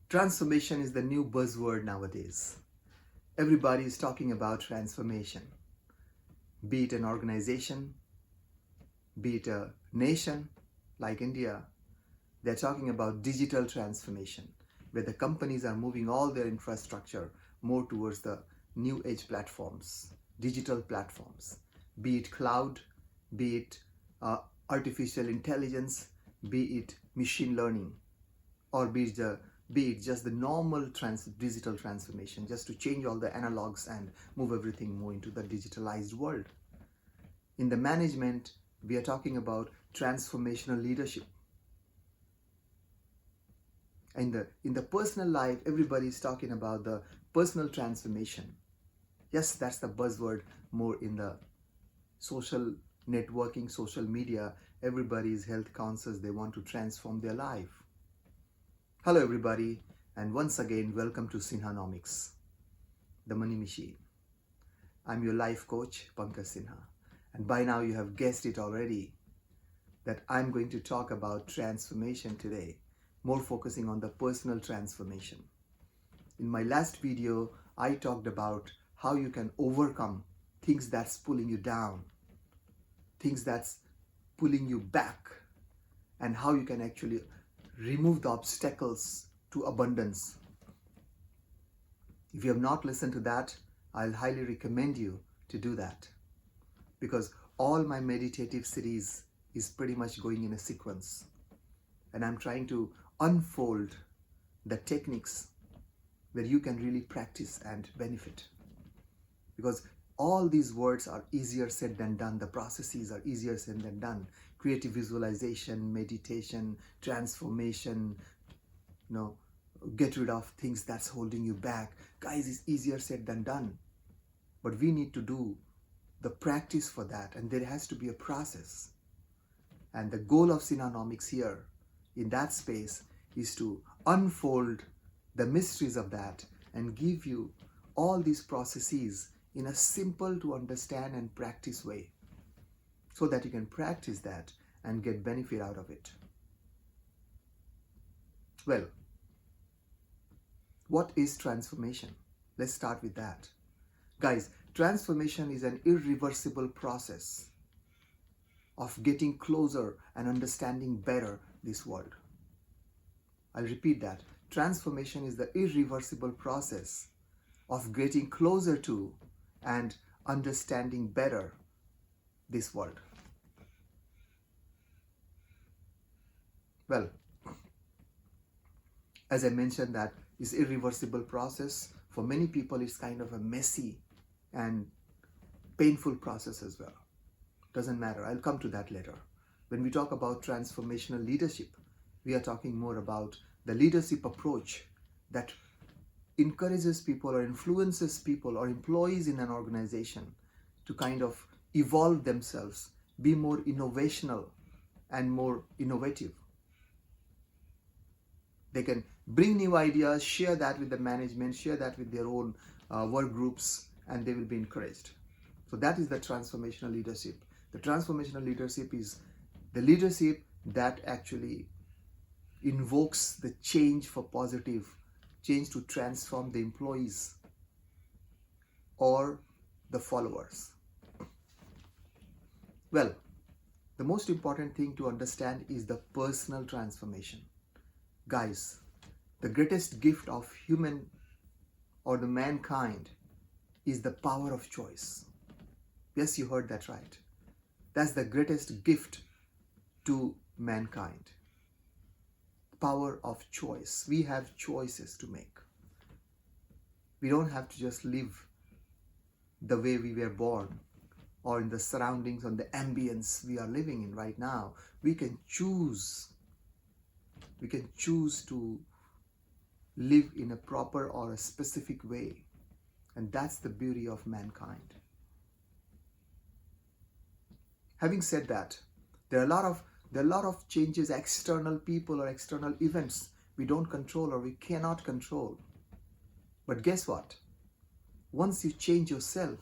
Transformation is the new buzzword nowadays. Everybody is talking about transformation, be it an organization, be it a nation like India. They're talking about digital transformation, where the companies are moving all their infrastructure more towards the new age platforms, digital platforms, be it cloud, be it artificial intelligence, be it machine learning, or be it just the normal digital transformation, just to change all the analogs and move everything more into the digitalized world. In the management, we are talking about transformational leadership. In the personal life, everybody is talking about the personal transformation. Yes, that's the buzzword more in the social networking, social media. Everybody is health conscious. They want to transform their life. Hello everybody, and once again welcome to Sinhanomics, the money machine. I'm your life coach, Pankaj Sinha, and by now you have guessed it already that I'm going to talk about transformation today, more focusing on the personal transformation. In my last video, I talked about how you can overcome things that's pulling you down, things that's pulling you back, and how you can actually remove the obstacles to abundance. If you have not listened to that, I'll highly recommend you to do that, because all my meditative series is pretty much going in a sequence, and I'm trying to unfold the techniques where you can really practice and benefit, because all these words are easier said than done. The processes are easier said than done. Creative visualization, meditation, transformation, get rid of things that's holding you back. Guys, it's easier said than done. But we need to do the practice for that, and there has to be a process. And the goal of Sinhanomics here, in that space, is to unfold the mysteries of that and give you all these processes in a simple to understand and practice way, so that you can practice that and get benefit out of it. Well, what is transformation? Let's start with that. Guys, transformation is an irreversible process of getting closer and understanding better this world. I'll repeat that. Transformation is the irreversible process of getting closer to and understanding better this world. Well, as I mentioned, that is irreversible process. For many people, it's kind of a messy and painful process as well. Doesn't matter. I'll come to that later. When we talk about transformational leadership, we are talking more about the leadership approach that encourages people or influences people or employees in an organization to kind of evolve themselves, be more innovational and more innovative. They can bring new ideas, share that with the management, share that with their own work groups, and they will be encouraged. So that is the transformational leadership. The transformational leadership is the leadership that actually invokes the change for positive, change to transform the employees or the followers. Well, the most important thing to understand is the personal transformation. Guys, the greatest gift of human or the mankind is the power of choice. Yes, you heard that right. That's the greatest gift to mankind. Power of choice. We have choices to make. We don't have to just live the way we were born or in the surroundings, on the ambience we are living in right now. We can choose. We can choose to live in a proper or a specific way. And that's the beauty of mankind. Having said that, there are a lot of changes, external people or external events we don't control or we cannot control. But guess what? Once you change yourself,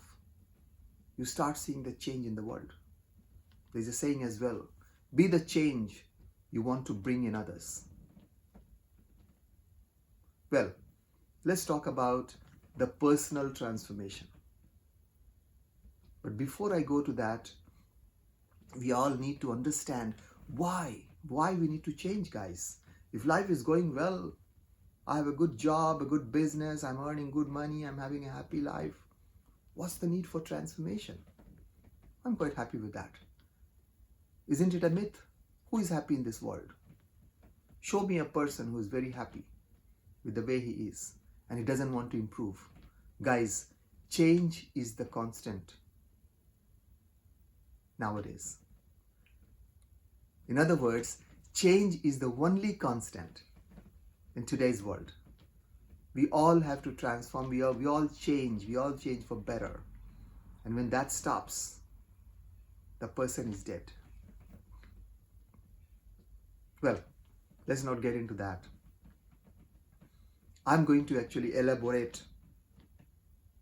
you start seeing the change in the world. There's a saying as well, be the change you want to bring in others. Well, let's talk about the personal transformation. But before I go to that, we all need to understand why we need to change, guys. If life is going well, I have a good job, a good business, I'm earning good money, I'm having a happy life, what's the need for transformation? I'm quite happy with that. Isn't it a myth? Who is happy in this world? Show me a person who is very happy with the way he is and he doesn't want to improve. Guys, change is the constant nowadays. In other words, change is the only constant in today's world. We all have to transform, we all change for better. And when that stops, the person is dead. Well, let's not get into that. I'm going to actually elaborate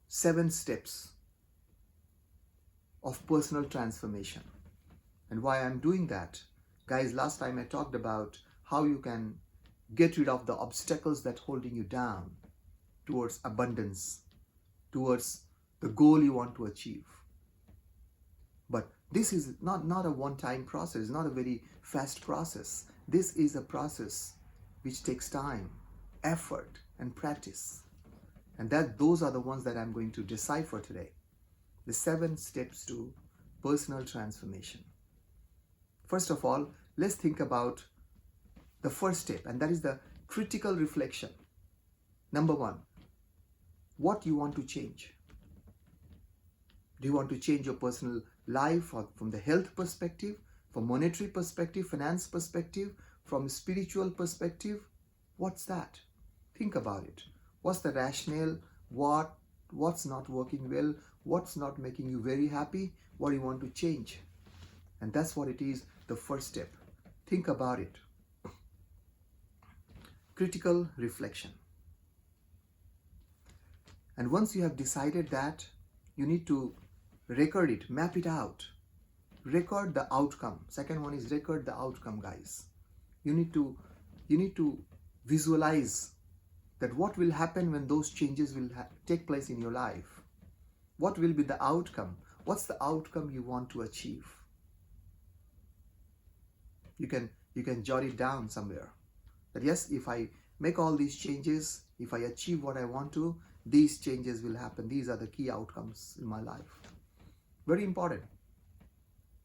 7 steps of personal transformation. And why I'm doing that, guys, last time I talked about how you can get rid of the obstacles that holding you down towards abundance, towards the goal you want to achieve. But this is not a one-time process, not a very fast process. This is a process which takes time, effort, and practice. And those are the ones that I'm going to decipher today. The 7 steps to personal transformation. First of all, let's think about the first step, and that is the critical reflection. Number 1, what you want to change. Do you want to change your personal life or from the health perspective, from monetary perspective, finance perspective, from spiritual perspective? What's that? Think about it. What's the rationale? What's not working well? What's not making you very happy? What do you want to change? And that's what it is, the first step. Think about it. Critical reflection. And once you have decided that, you need to record it, map it out. Record the outcome. Second one is record the outcome, guys. You need to visualize that what will happen when those changes will take place in your life. What will be the outcome? What's the outcome you want to achieve? You can jot it down somewhere. That yes, if I make all these changes, if I achieve what I want to, these changes will happen. These are the key outcomes in my life. Very important.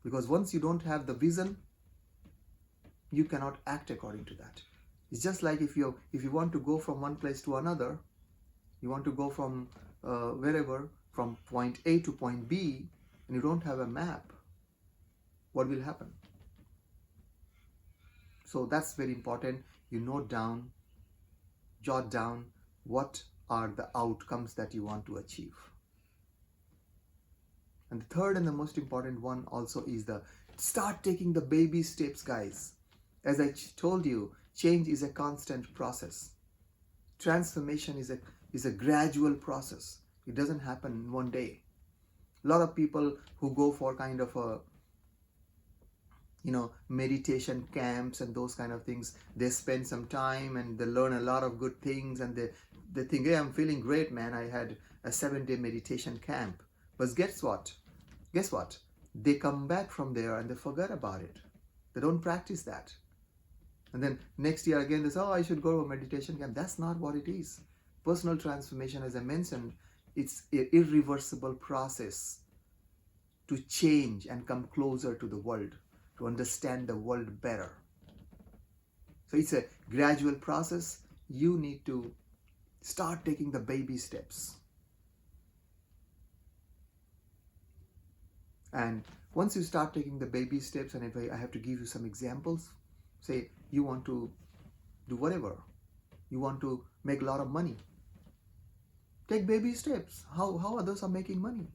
Because once you don't have the vision, you cannot act according to that. It's just like if you want to go from one place to another, you want to go from wherever, from point A to point B, and you don't have a map, what will happen? So that's very important. You note down, jot down what are the outcomes that you want to achieve. And the third and the most important one also is start taking the baby steps, guys. As I told you, change is a constant process. Transformation is a gradual process. It doesn't happen in one day. A lot of people who go for kind of a meditation camps and those kind of things, they spend some time and they learn a lot of good things and they think, hey, I'm feeling great, man. I had a 7-day meditation camp. But guess what? They come back from there and they forget about it. They don't practice that. And then next year again, they say, oh, I should go to a meditation camp. That's not what it is. Personal transformation, as I mentioned, it's an irreversible process to change and come closer to the world, to understand the world better. So it's a gradual process. You need to start taking the baby steps. And once you start taking the baby steps, and if I have to give you some examples, say you want to do whatever, you want to make a lot of money. Take baby steps. How others are making money?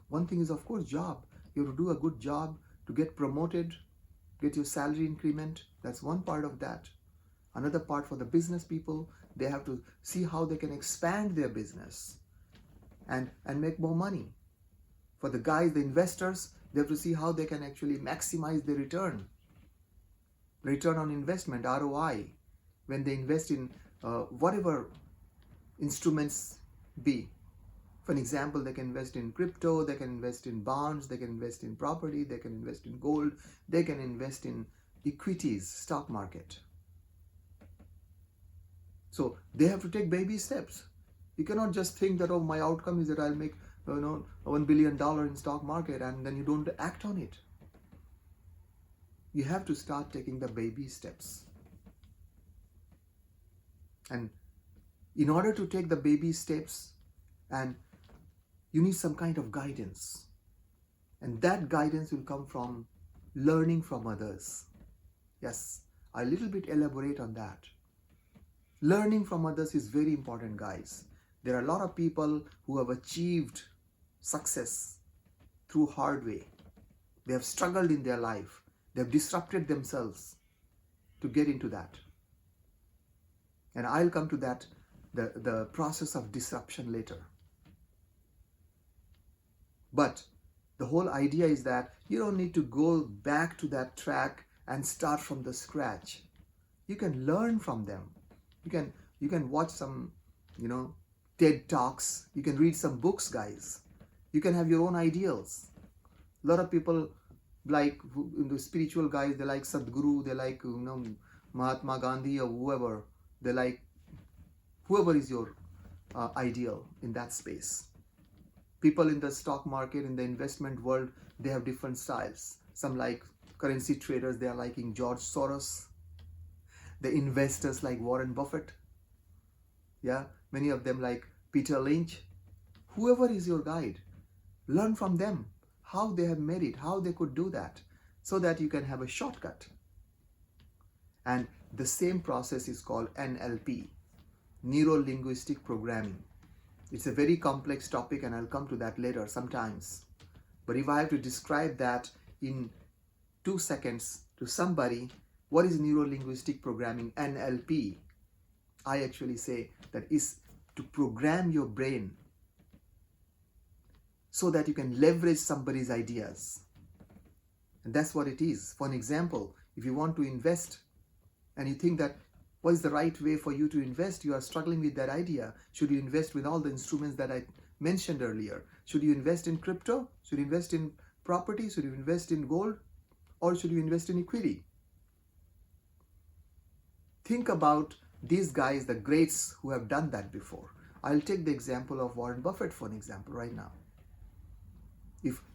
One thing is, of course, job. You have to do a good job to get promoted, get your salary increment. That's one part of that. Another part for the business people, they have to see how they can expand their business and make more money. For the guys, the investors, they have to see how they can actually maximize their return on investment, ROI. When they invest in whatever instruments be. For an example, they can invest in crypto, they can invest in bonds, they can invest in property, they can invest in gold, they can invest in equities, stock market. So they have to take baby steps. You cannot just think that, oh, my outcome is that I'll make $1 billion in stock market, and then you don't act on it. You have to start taking the baby steps. And in order to take the baby steps, and you need some kind of guidance. And that guidance will come from learning from others. Yes, I'll a little bit elaborate on that. Learning from others is very important, guys. There are a lot of people who have achieved success through hard way. They have struggled in their life. They have disrupted themselves to get into that. And I'll come to that, the process of disruption later. But the whole idea is that you don't need to go back to that track and start from the scratch. You can learn from them. You can watch some, TED Talks. You can read some books, guys. You can have your own ideals. A lot of people like the spiritual guys, they like Sadhguru, they like Mahatma Gandhi or whoever. They like whoever is your ideal in that space. People in the stock market, in the investment world, they have different styles. Some like currency traders, they are liking George Soros. The investors like Warren Buffett. Yeah, many of them like Peter Lynch. Whoever is your guide, learn from them how they have made it, how they could do that, so that you can have a shortcut. And the same process is called NLP, Neuro-Linguistic Programming. It's a very complex topic, and I'll come to that later sometimes. But if I have to describe that in 2 seconds to somebody, what is Neuro-Linguistic Programming, NLP? I actually say that is to program your brain so that you can leverage somebody's ideas. And that's what it is. For an example, if you want to invest and you think that what is the right way for you to invest, you are struggling with that idea. Should you invest with all the instruments that I mentioned earlier? Should you invest in crypto? Should you invest in property? Should you invest in gold? Or should you invest in equity? Think about these guys, the greats who have done that before. I'll take the example of Warren Buffett for an example right now.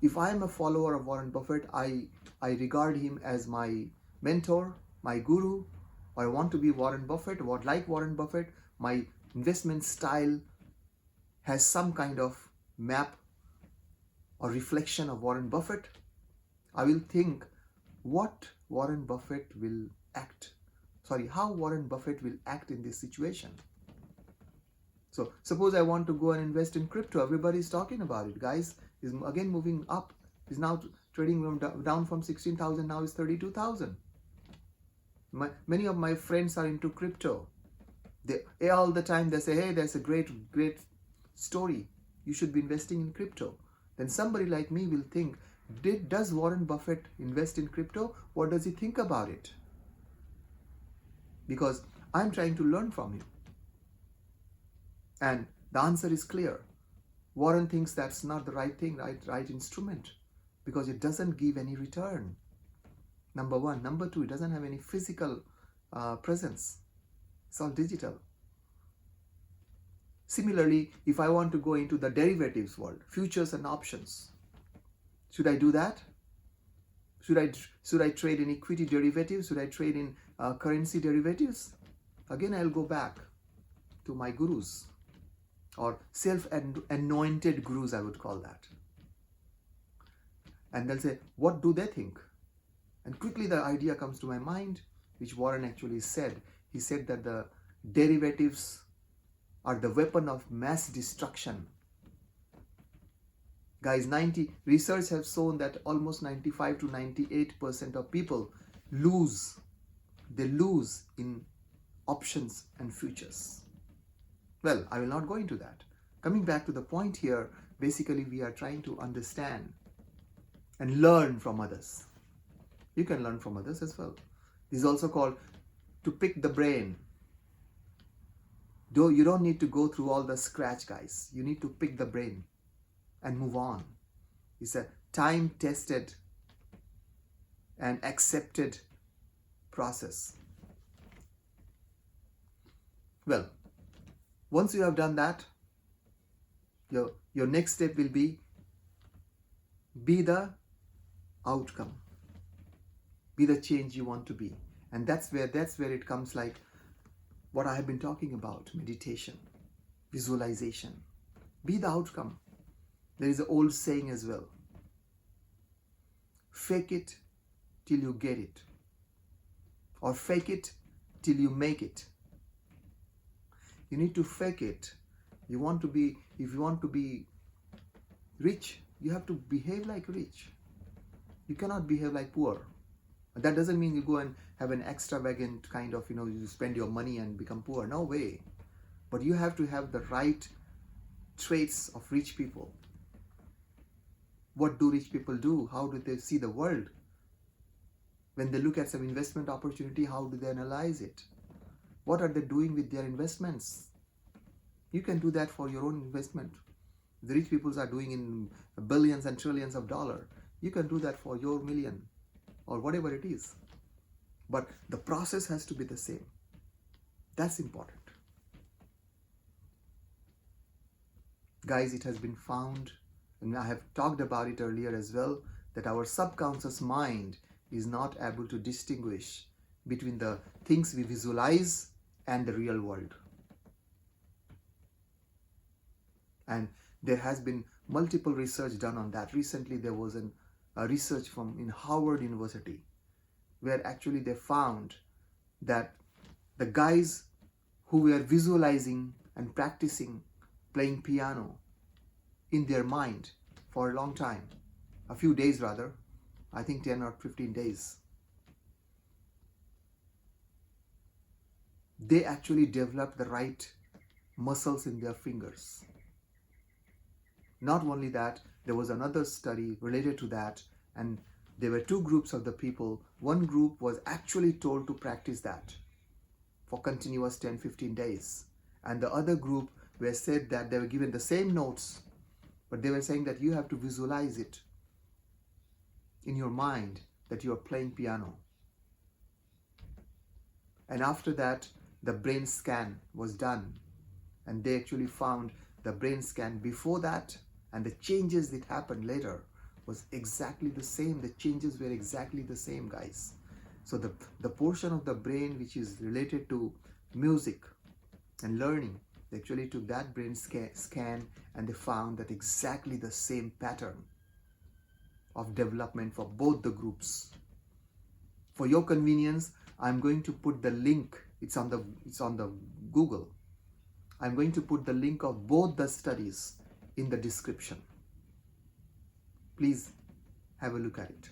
If I am a follower of Warren Buffett, I regard him as my mentor, my guru, or I want to be Warren Buffett, or like Warren Buffett, my investment style has some kind of map or reflection of Warren Buffett. I will think how Warren Buffett will act in this situation. So suppose I want to go and invest in crypto. Everybody's talking about it. Guys, is again moving up. Is now trading down from 16,000, now is 32,000. Many of my friends are into crypto. They all the time they say, hey, there's a great story. You should be investing in crypto. Then somebody like me will think, does Warren Buffett invest in crypto? What does he think about it? Because I'm trying to learn from him. And the answer is clear. Warren thinks that's not the right thing, right instrument, because it doesn't give any return. Number one. Number two, it doesn't have any physical presence. It's all digital. Similarly, if I want to go into the derivatives world, futures and options, should I do that? Should I trade in equity derivatives? Should I trade in currency derivatives? Again, I'll go back to my gurus, or self-anointed gurus, I would call that. And they'll say, what do they think? And quickly the idea comes to my mind, which Warren actually said. He said that the derivatives are the weapon of mass destruction. Guys, research has shown that almost 95 to 98% of people lose. They lose in options and futures. Well, I will not go into that. Coming back to the point here, basically we are trying to understand and learn from others. You can learn from others as well. This is also called to pick the brain. You don't need to go through all the scratch, guys. You need to pick the brain and move on. It's a time-tested and accepted process. Well, once you have done that, your next step will be the outcome. Be the change you want to be. And that's where it comes, like what I have been talking about: meditation, visualization. Be the outcome. There is an old saying as well: fake it till you get it, or fake it till you make it. You need to fake it. If you want to be rich, you have to behave like rich. You cannot behave like poor. That doesn't mean you go and have an extravagant kind of, you spend your money and become poor. No way. But you have to have the right traits of rich people. What do rich people do? How do they see the world? When they look at some investment opportunity, how do they analyze it? What are they doing with their investments? You can do that for your own investment. The rich people are doing in billions and trillions of dollars. You can do that for your million or whatever it is. But the process has to be the same. That's important. Guys, it has been found, and I have talked about it earlier as well, that our subconscious mind is not able to distinguish between the things we visualize and the real world. And there has been multiple research done on that. Recently there was a research in Harvard University, where actually they found that the guys who were visualizing and practicing playing piano in their mind for a long time, a few days rather, I think 10 or 15 days, they actually developed the right muscles in their fingers. Not only that, there was another study related to that, and there were two groups of the people. One group was actually told to practice that for continuous 10-15 days, and the other group were said that they were given the same notes, but they were saying that you have to visualize it in your mind that you are playing piano. And after that, the brain scan was done, and they actually found the brain scan before that and the changes that happened later was exactly the same. The changes were exactly the same, guys. So the portion of the brain which is related to music and learning, they actually took that brain scan and they found that exactly the same pattern of development for both the groups. For your convenience, I'm going to put the link. It's on the Google. I'm going to put the link of both the studies in the description. Please have a look at it.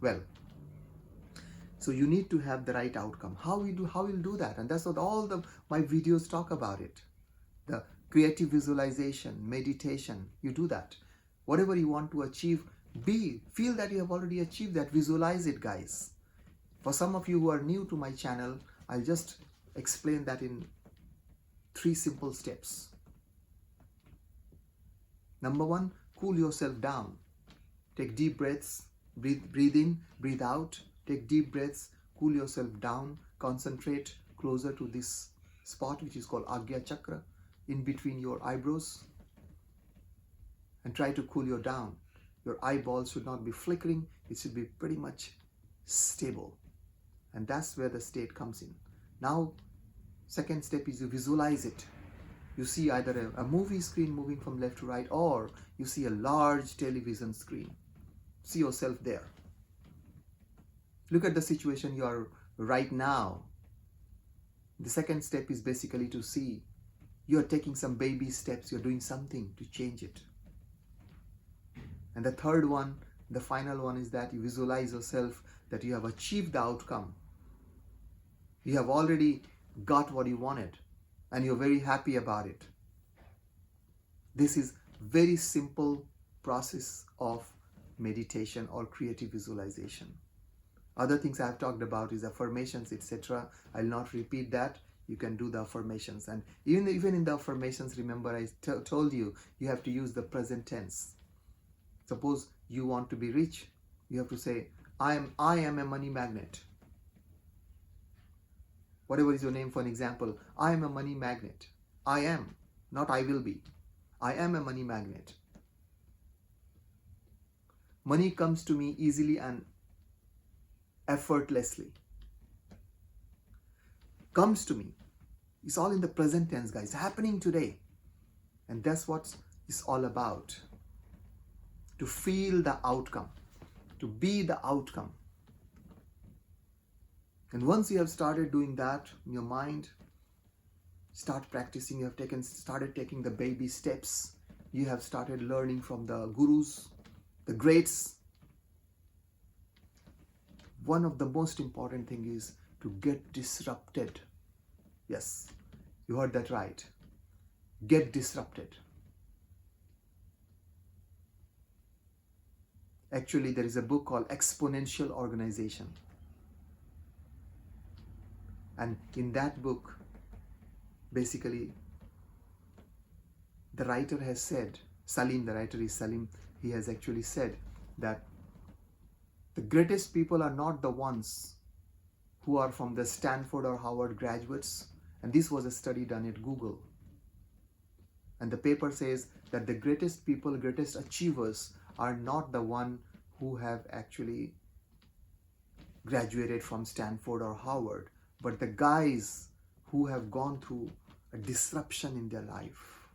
Well, so you need to have the right outcome. How will do that? And that's what my videos talk about it. The creative visualization, meditation, you do that. Whatever you want to achieve, feel that you have already achieved that. Visualize it, guys. For some of you who are new to my channel, I'll just explain that in 3 simple steps. Number 1, cool yourself down. Take deep breaths, breathe in, breathe out. Take deep breaths, cool yourself down, concentrate closer to this spot which is called Agya Chakra, in between your eyebrows, and try to cool you down. Your eyeballs should not be flickering, it should be pretty much stable. And that's where the state comes in. Now, second step is you visualize it. You see either a movie screen moving from left to right, or you see a large television screen. See yourself there. Look at the situation you are right now. The second step is basically to see you are taking some baby steps, you're doing something to change it. And the third one, the final one, is that you visualize yourself that you have achieved the outcome. You have already got what you wanted and you're very happy about it. This is very simple process of meditation or creative visualization. Other things I have talked about is affirmations, etc. I'll not repeat that. you can do the affirmations. And even in the affirmations, remember I told you, you have to use the present tense. Suppose you want to be rich, you have to say, I am a money magnet. Whatever is your name, for an example, I am a money magnet. I am, not I will be. I am a money magnet. Money comes to me easily and effortlessly. Comes to me. It's all in the present tense, guys. Happening today. And that's what it's all about. To feel the outcome. To be the outcome. And once you have started doing that in your mind, start practicing. You have started taking the baby steps. You have started learning from the gurus, the greats. One of the most important thing is to get disrupted. Yes, you heard that right. Get disrupted. Actually, there is a book called Exponential Organization. And in that book, basically, the writer has said, Salim, the writer is Salim, he has actually said that the greatest people are not the ones who are from the Stanford or Harvard graduates. And this was a study done at Google. And the paper says that the greatest people, greatest achievers are not the one who have actually graduated from Stanford or Harvard, but the guys who have gone through a disruption in their life,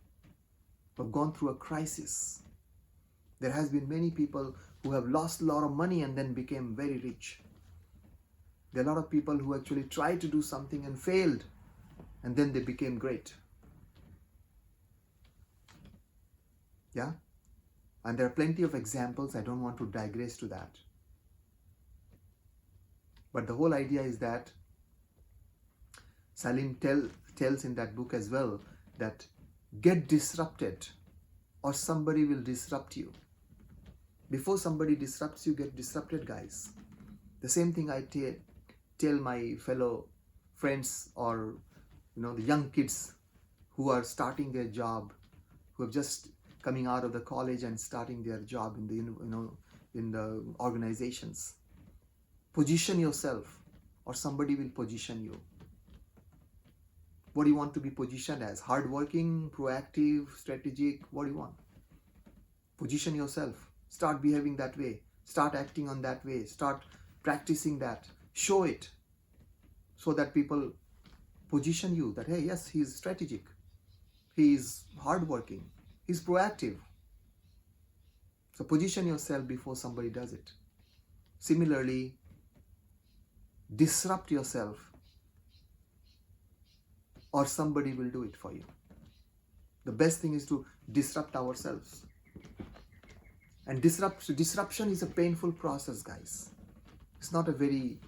who have gone through a crisis. There has been many people who have lost a lot of money and then became very rich. There are a lot of people who actually tried to do something and failed, and then they became great. Yeah? And there are plenty of examples. I don't want to digress to that. But the whole idea is that Salim tells in that book as well that get disrupted or somebody will disrupt you. Before somebody disrupts you, get disrupted, guys. The same thing I tell my fellow friends or the young kids who are starting their job, who have just coming out of the college and starting their job in the in the organizations. Position yourself or somebody will position you. What do you want to be positioned as? Hardworking, proactive, strategic? What do you want? Position yourself. Start behaving that way. Start acting on that way. Start practicing that. Show it so that people position you that, hey, yes, he's strategic. He's hardworking. He's proactive. So position yourself before somebody does it. Similarly, disrupt yourself or somebody will do it for you. The best thing is to disrupt ourselves. And disruption is a painful process, guys. It's not a very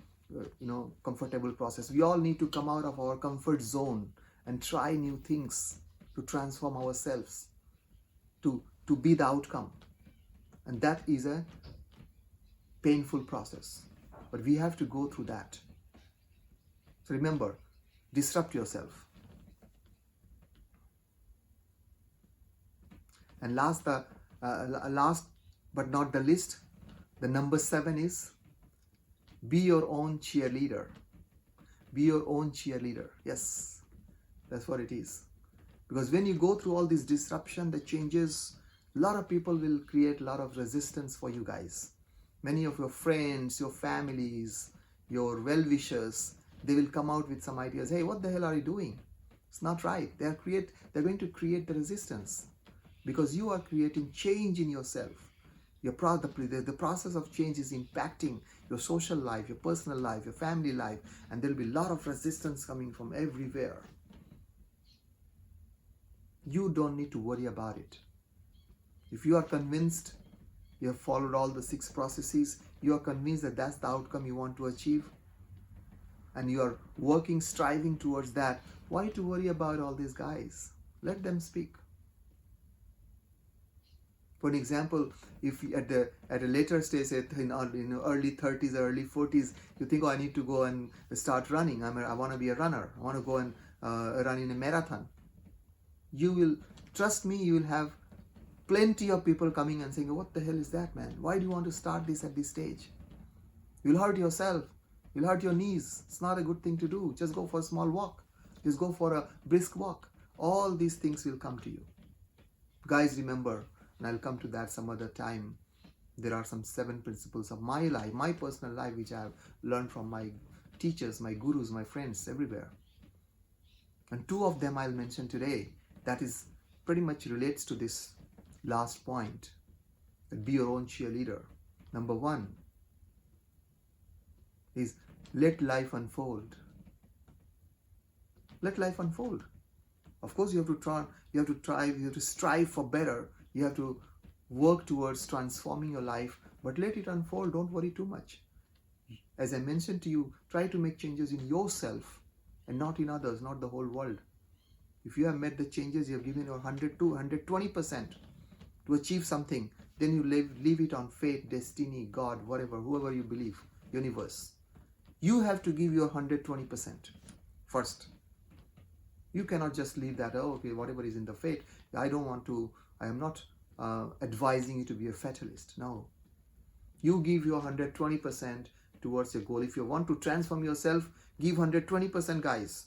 comfortable process. We all need to come out of our comfort zone and try new things to transform ourselves, to be the outcome. And that is a painful process. But we have to go through that. So remember, disrupt yourself. And last but not the least, the number 7 is be your own cheerleader. Be your own cheerleader. Yes, that's what it is. Because when you go through all this disruption, the changes, a lot of people will create a lot of resistance for you guys. Many of your friends, your families, your well-wishers, they will come out with some ideas. Hey, what the hell are you doing? It's not right. They're going to create the resistance because you are creating change in yourself. The process of change is impacting your social life, your personal life, your family life, and there will be a lot of resistance coming from everywhere. You don't need to worry about it. If you are convinced, you have followed all the 6 processes, you are convinced that that's the outcome you want to achieve, and you are working, striving towards that, why to worry about all these guys? Let them speak. For an example, if you at a later stage, say in early 30s or early 40s, you think, oh, I need to go and start running. I want to be a runner. I want to go and run in a marathon. You will, trust me, you will have plenty of people coming and saying, oh, what the hell is that, man? Why do you want to start this at this stage? You'll hurt yourself. You'll hurt your knees. It's not a good thing to do. Just go for a small walk. Just go for a brisk walk. All these things will come to you. Guys, remember, and I'll come to that some other time, there are some 7 principles of my life, my personal life, which I have learned from my teachers, my gurus, my friends, everywhere. And 2 of them I'll mention today. That is pretty much relates to this last point. That be your own cheerleader. Number 1 is let life unfold. Let life unfold. Of course, you have to strive for better. You have to work towards transforming your life, but let it unfold. Don't worry too much. As I mentioned to you, try to make changes in yourself and not in others, not the whole world. If you have made the changes, you have given your 100 to 120% to achieve something, then you leave it on fate, destiny, God, whatever, whoever you believe, universe. You have to give your 120% first. You cannot just leave that, oh, okay, whatever is in the fate. I am not advising you to be a fatalist. No. You give your 120% towards your goal. If you want to transform yourself, give 120%, guys,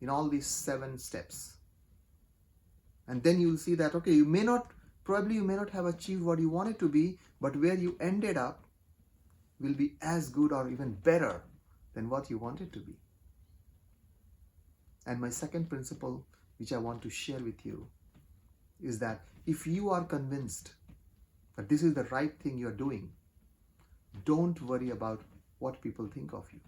in all these 7 steps. And then you will see that, okay, you may not have achieved what you wanted to be, but where you ended up will be as good or even better than what you wanted to be. And my second principle, which I want to share with you, is that if you are convinced that this is the right thing you're doing, don't worry about what people think of you.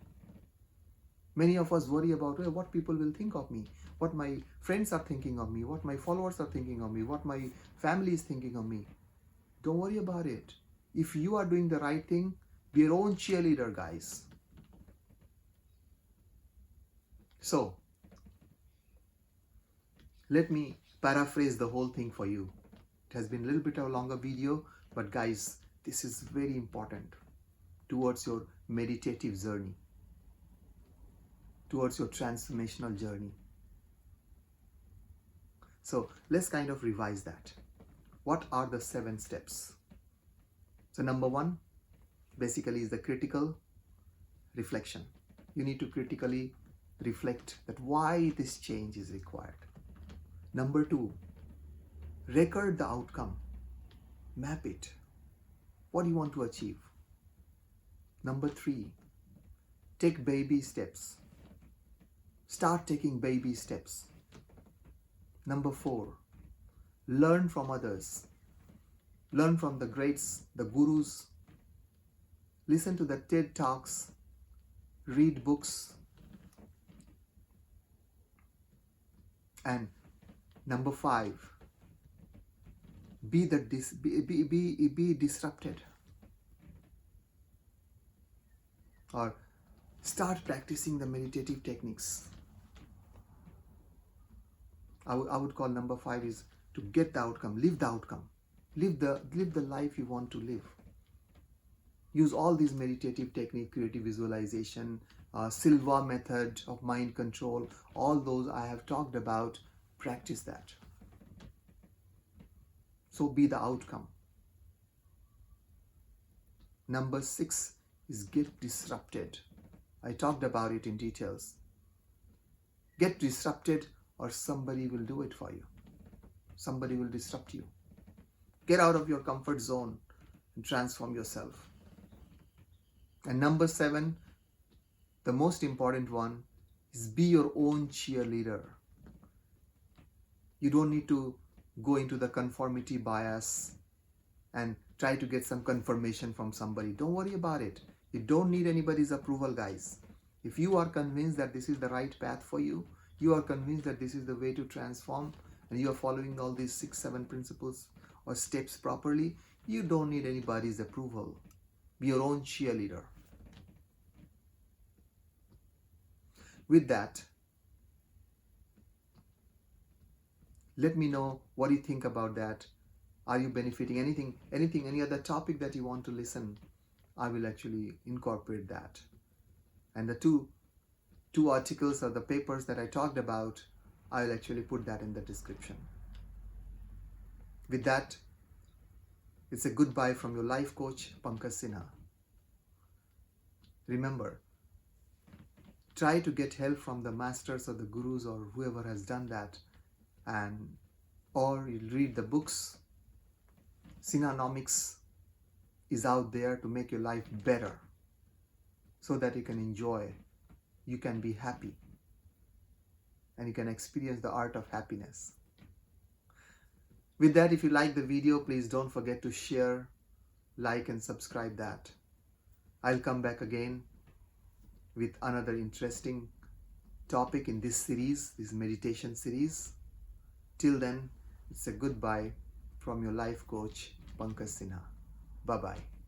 Many of us worry about what people will think of me, what my friends are thinking of me, what my followers are thinking of me, what my family is thinking of me. Don't worry about it. If you are doing the right thing, be your own cheerleader, guys. So, let me paraphrase the whole thing for you. It has been a little bit of a longer video, but guys, this is very important towards your meditative journey, towards your transformational journey. So let's kind of revise that. What are the 7 steps? So number 1, basically, is the critical reflection. You need to critically reflect that why this change is required. Number 2, record the outcome. Map it. What do you want to achieve? Number 3, take baby steps. Start taking baby steps. Number 4, learn from others. Learn from the greats, the gurus. Listen to the TED Talks. Read books. And number 5, be disrupted, or start practicing the meditative techniques. I would call number 5 is to get the outcome, live the outcome, live the life you want to live. Use all these meditative techniques, creative visualization, Silva method of mind control, all those I have talked about. Practice that. So be the outcome. Number 6 is get disrupted. I talked about it in details. Get disrupted, or somebody will do it for you. Somebody will disrupt you. Get out of your comfort zone and transform yourself. And number 7, the most important one, is be your own cheerleader. You don't need to go into the conformity bias and try to get some confirmation from somebody. Don't worry about it. You don't need anybody's approval, guys. If you are convinced that this is the right path for you, you are convinced that this is the way to transform, and you are following all these 6-7 principles or steps properly, you don't need anybody's approval. Be your own cheerleader. With that, let me know what you think about that. Are you benefiting? Any other topic that you want to listen, I will actually incorporate that. And the two articles or the papers that I talked about, I'll actually put that in the description. With that, it's a goodbye from your life coach, Pankaj Sinha. Remember, try to get help from the masters or the gurus or whoever has done that, and or you read the books. Sinhanomics is out there to make your life better so that you can enjoy, you can be happy, and you can experience the art of happiness. With that, if you like the video, please don't forget to share, like, and subscribe that. I'll come back again with another interesting topic in this series, this meditation series. Till then, it's a goodbye from your life coach, Pankaj Sinha. Bye-bye.